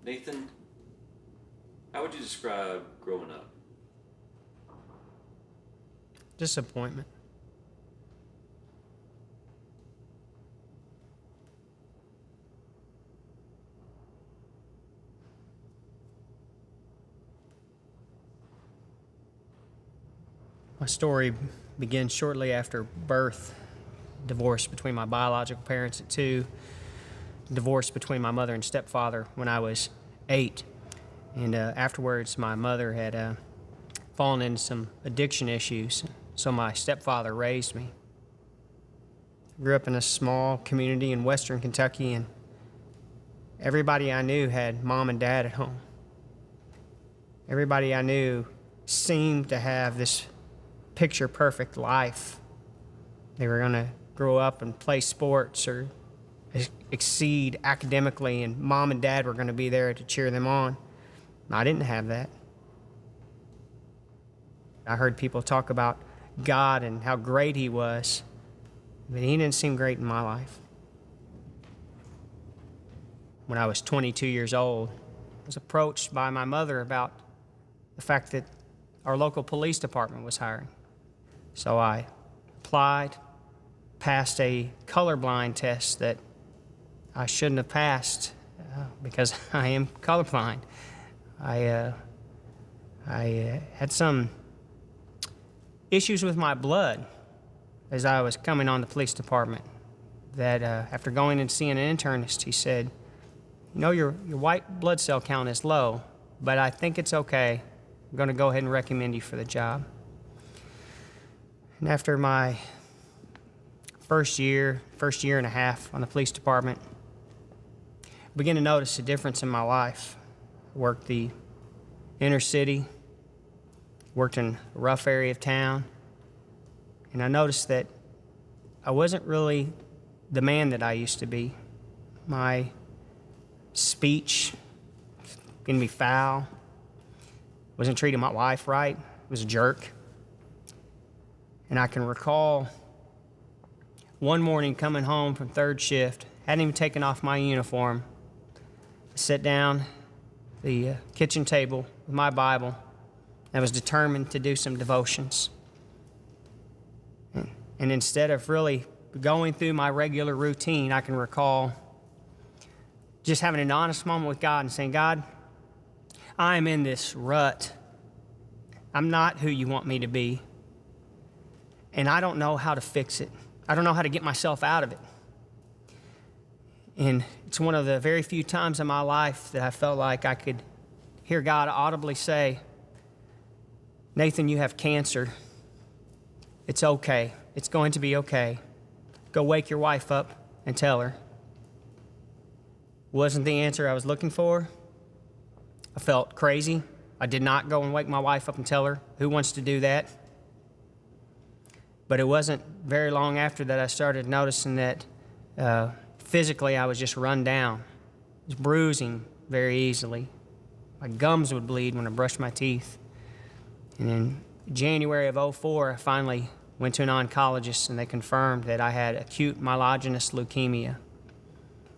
Nathan, how would you describe growing up? Disappointment. My story begins shortly after birth. Divorce between my biological parents at 2, divorce between my mother and stepfather when I was 8. And afterwards, my mother had fallen into some addiction issues, so my stepfather raised me. I grew up in a small community in western Kentucky, and everybody I knew had mom and dad at home. Everybody I knew seemed to have this picture-perfect life. They were going to grow up and play sports or exceed academically, and mom and dad were going to be there to cheer them on. I didn't have that. I heard people talk about God and how great He was, but He didn't seem great in my life. When I was 22 years old, I was approached by my mother about the fact that our local police department was hiring. So I applied, passed a colorblind test that I shouldn't have passed because I am colorblind. I had some issues with my blood as I was coming on the police department that after going and seeing an internist, he said, "You know, your white blood cell count is low, but I think it's okay. I'm going to go ahead and recommend you for the job." And after my first year and a half on the police department, I began to notice a difference in my life. I worked the inner city, worked in a rough area of town, and I noticed that I wasn't really the man that I used to be. My speech began to be foul, wasn't treating my wife right, was a jerk. And I can recall one morning coming home from third shift, hadn't even taken off my uniform. I sat down at the kitchen table with my Bible. I was determined to do some devotions. And instead of really going through my regular routine, I can recall just having an honest moment with God and saying, "God, I am in this rut. I'm not who you want me to be. And I don't know how to fix it. I don't know how to get myself out of it." And it's one of the very few times in my life that I felt like I could hear God audibly say, "Nathan, you have cancer. It's okay. It's going to be okay. Go wake your wife up and tell her." Wasn't the answer I was looking for. I felt crazy. I did not go and wake my wife up and tell her. Who wants to do that? But it wasn't very long after that I started noticing that physically I was just run down. I was bruising very easily. My gums would bleed when I brushed my teeth. And in January of '04, I finally went to an oncologist, and they confirmed that I had acute myelogenous leukemia.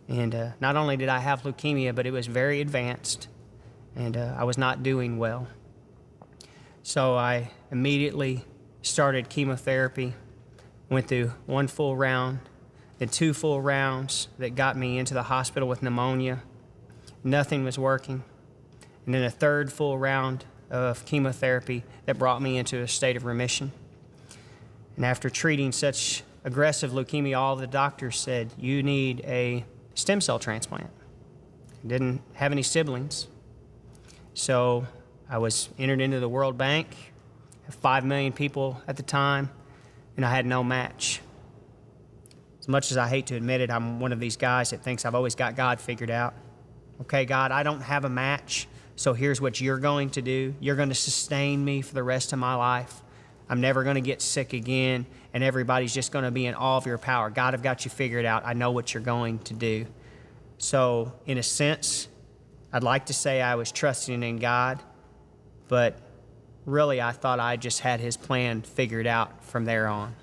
And not only did I have leukemia, but it was very advanced, and I was not doing well. So I immediately started chemotherapy, went through one full round, then 2 full rounds that got me into the hospital with pneumonia. Nothing was working. And then a 3rd full round of chemotherapy that brought me into a state of remission. And after treating such aggressive leukemia, all the doctors said, "You need a stem cell transplant." I didn't have any siblings. So I was entered into the World Bank, 5 million people at the time, and I had no match. As much as I hate to admit it, I'm one of these guys that thinks I've always got God figured out. Okay, God, I don't have a match, so here's what you're going to do. You're going to sustain me for the rest of my life. I'm never going to get sick again, and everybody's just going to be in awe of your power. God, I've got you figured out. I know what you're going to do. So, in a sense, I'd like to say I was trusting in God, but really I thought I just had His plan figured out from there on.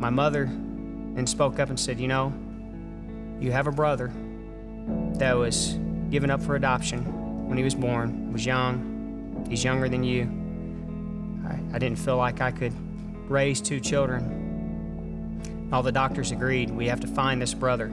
my mother then spoke up and said, you know, you have a brother that was given up for adoption when he was born, was young, he's younger than you. I didn't feel like I could raise 2 children. All the doctors agreed, we have to find this brother.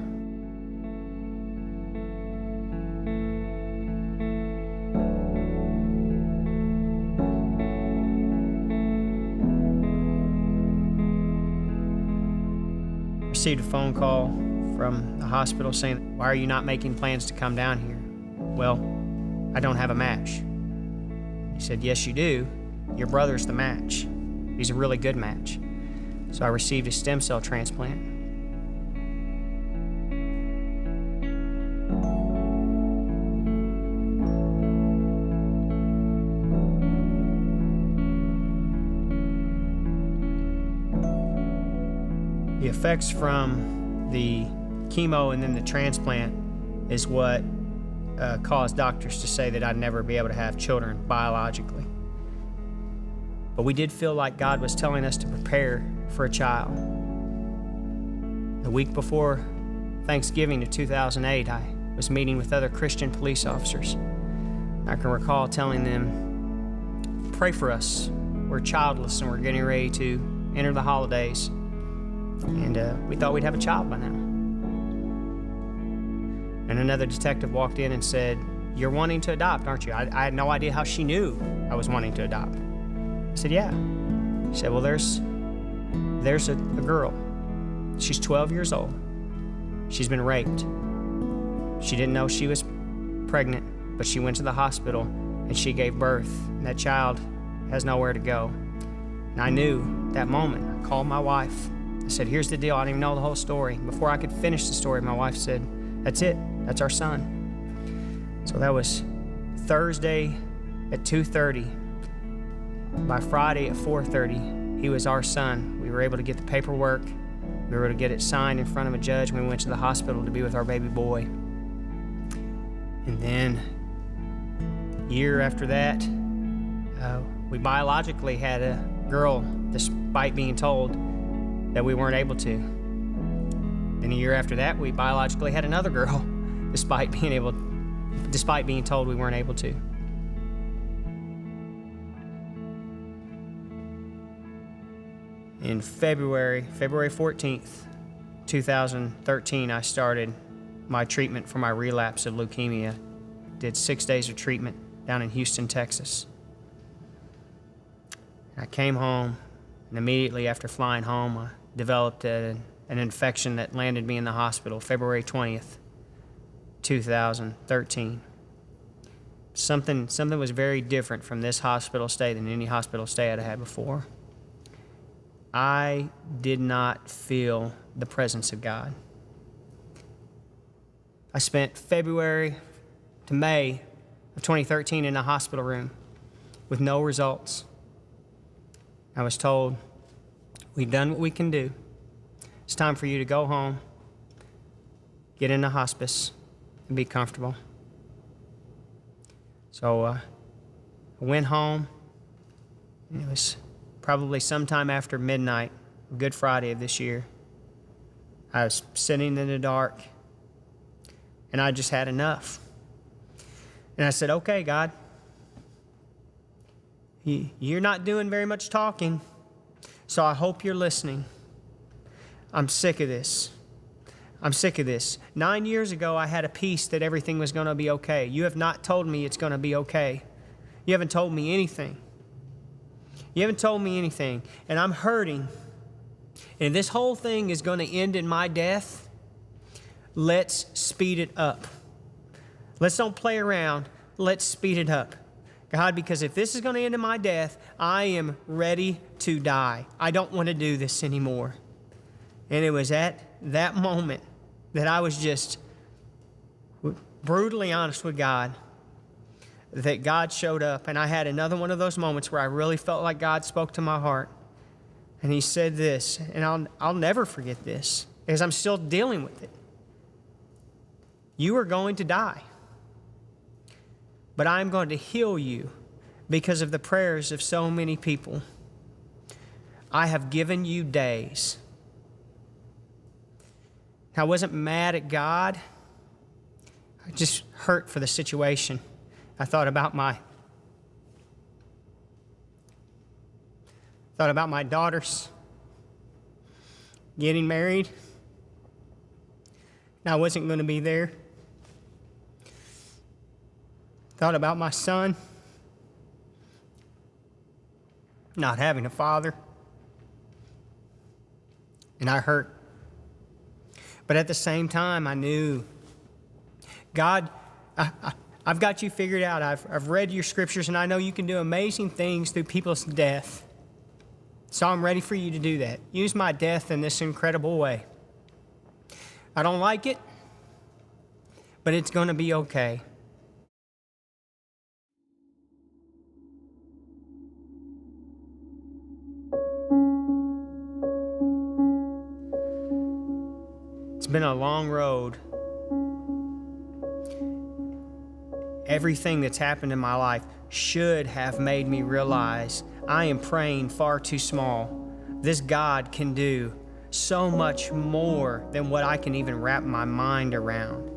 Received a phone call from the hospital saying, why are you not making plans to come down here? Well, I don't have a match. He said, yes, you do. Your brother's the match. He's a really good match. So I received a stem cell transplant. The effects from the chemo and then the transplant is what caused doctors to say that I'd never be able to have children biologically. But we did feel like God was telling us to prepare for a child. The week before Thanksgiving of 2008, I was meeting with other Christian police officers. I can recall telling them, pray for us. We're childless and we're getting ready to enter the holidays. And we thought we'd have a child by now. And another detective walked in and said, you're wanting to adopt, aren't you? I had no idea how she knew I was wanting to adopt. I said, yeah. She said, well, there's a girl. She's 12 years old. She's been raped. She didn't know she was pregnant, but she went to the hospital and she gave birth. And that child has nowhere to go. And I knew that moment. I called my wife. I said, here's the deal. I didn't even know the whole story. Before I could finish the story, my wife said, that's it. That's our son. So that was Thursday at 2:30. By Friday at 4:30, he was our son. We were able to get the paperwork. We were able to get it signed in front of a judge when we went to the hospital to be with our baby boy. And then, a year after that, we biologically had a girl, despite being told that we weren't able to. Then a year after that, we biologically had another girl, despite being told we weren't able to. In February 14th, 2013, I started my treatment for my relapse of leukemia. Did 6 days of treatment down in Houston, Texas. I came home, and immediately after flying home, I developed an infection that landed me in the hospital February 20th, 2013. Something was very different from this hospital stay than any hospital stay I'd had before. I did not feel the presence of God. I spent February to May of 2013 in a hospital room with no results. I was told, we've done what we can do. It's time for you to go home, get into hospice, and be comfortable. So I went home, and it was probably sometime after midnight, Good Friday of this year. I was sitting in the dark, and I just had enough. And I said, okay, God, you're not doing very much talking, so I hope you're listening. I'm sick of this. I'm sick of this. 9 years ago, I had a peace that everything was going to be okay. You have not told me it's going to be okay. You haven't told me anything. You haven't told me anything, and I'm hurting. And this whole thing is going to end in my death. Let's speed it up. Let's don't play around. Let's speed it up. God, because if this is going to end in my death, I am ready to die. I don't want to do this anymore. And it was at that moment that I was just brutally honest with God, that God showed up. And I had another one of those moments where I really felt like God spoke to my heart. And he said this, and I'll never forget this, because I'm still dealing with it. You are going to die, but I'm going to heal you because of the prayers of so many people. I have given you days. I wasn't mad at God. I just hurt for the situation. I thought about my daughters getting married, and I wasn't going to be there. Thought about my son not having a father, and I hurt. But at the same time, I knew, God, I've got you figured out. I've read your scriptures, and I know you can do amazing things through people's death. So I'm ready for you to do that. Use my death in this incredible way. I don't like it, but it's going to be okay. It's been a long road. Everything that's happened in my life should have made me realize I am praying far too small. This God can do so much more than what I can even wrap my mind around.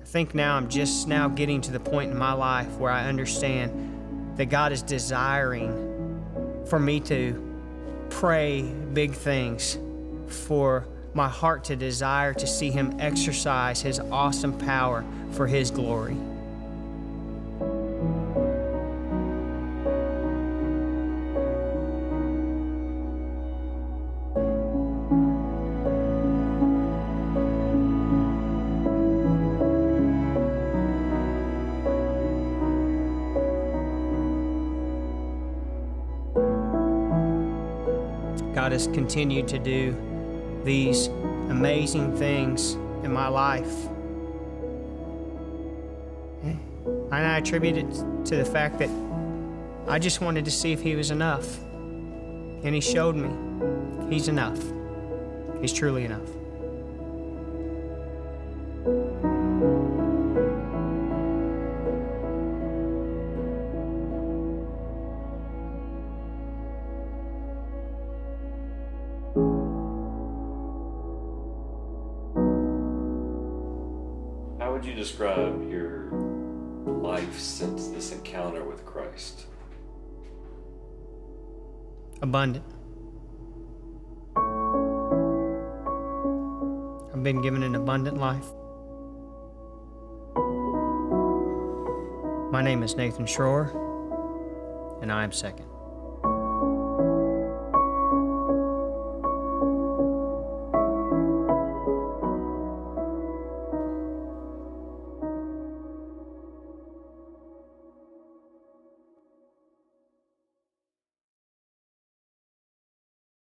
I think now I'm just now getting to the point in my life where I understand that God is desiring for me to pray big things, for my heart to desire to see Him exercise His awesome power for His glory. God has continued to do these amazing things in my life. And I attribute it to the fact that I just wanted to see if He was enough. And He showed me He's enough. He's truly enough. How would you describe your life since this encounter with Christ? Abundant. I've been given an abundant life. My name is Nathan Schroer, and I am second.